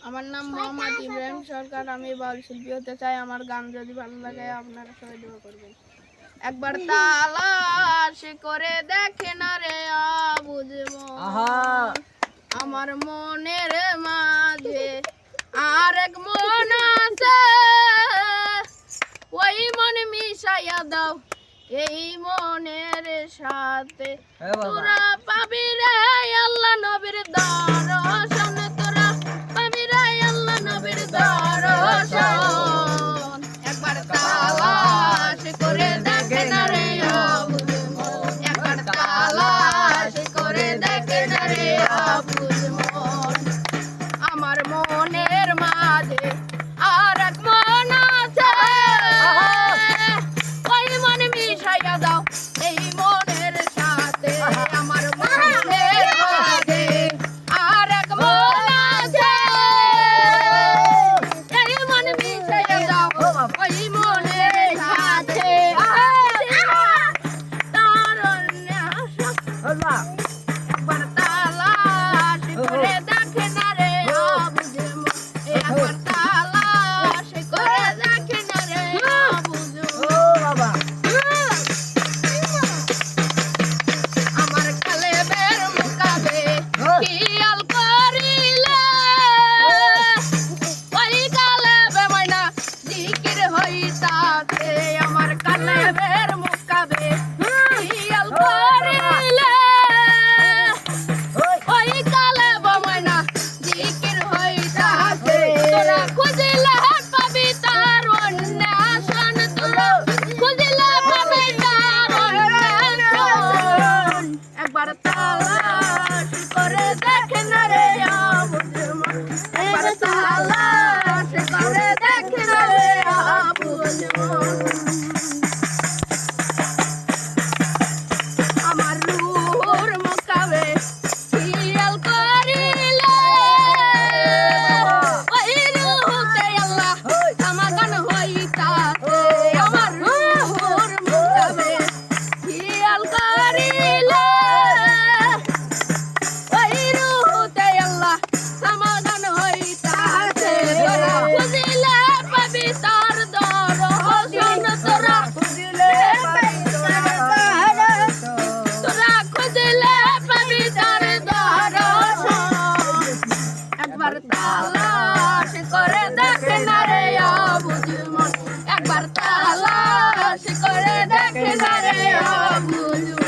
আমার নাম মোহাম্মদ ইব্রাহিম সরকার। আমি বাউল শিল্পী হতে চাই। আমার গান যদি ভালো লাগে আপনারা সবাই দোয়া করবেন। একবার তালাশ করে দেখে না রে বুঝবো আমার মনের মাঝে আরেক মন আছে, ওই মন মিশাইয়া দাও এই মনের সাথে। তোরা পাবি রে আল্লাহ নবীর দর্শন, তোরা পাবি রে আল্লাহ নবীর দর্শন। একবার তালাশ করে দেখে না রে বুঝবো, একবার তালাশ করে দেখে না রে বুঝবো আমার মনের মাঝে আরেক মন আছে, ওই মন মিশাইয়া দাও এই মনের সাথে। আমার মনের মাঝে আরেক মন আছে, এই মন মিশাইয়া দাও ওই মনের সাথে। একবার তালাশ করে দেখে না রে বুঝবো, একবার তালাশ করে দেখে না রে বুঝবো আমার কালেবের মুকাবে খেয়াল করিলে, ওই কালেবে ময়না জিকির হইতাছে। আমার কালেবের মুকাবে খেয়াল করিলে, ওই কালেবে ময়না জিকির হইতাছে। তোরা খুঁজিলে পাবি তার অন্বেষণ, তোরা খুঁজিলে পাবি তার অন্বেষণ। একবার তালাশ করে দেখে না রে বুঝবো, একবার তালাশ করে দেখে না রে বুঝবো আমার রূহর মুকাবে খেয়াল করিলে, ওই রূহতে আল্লাহ সমাধান হইতাছে। আমার রূহর মুকাবে খেয়াল করিলে, ওই রূহতে আল্লাহ সমাধান হইতাছে। তোরা খুঁজিলে পাবি তার দর্শন, তোরা খুঁজিলে পাবি তোরা খুঁজিলে পাবি তার দর্শন। একবার তালাশ করে দেখে না রে বুঝবো, একবার তালাশ করে দেখে না রে বুঝবো।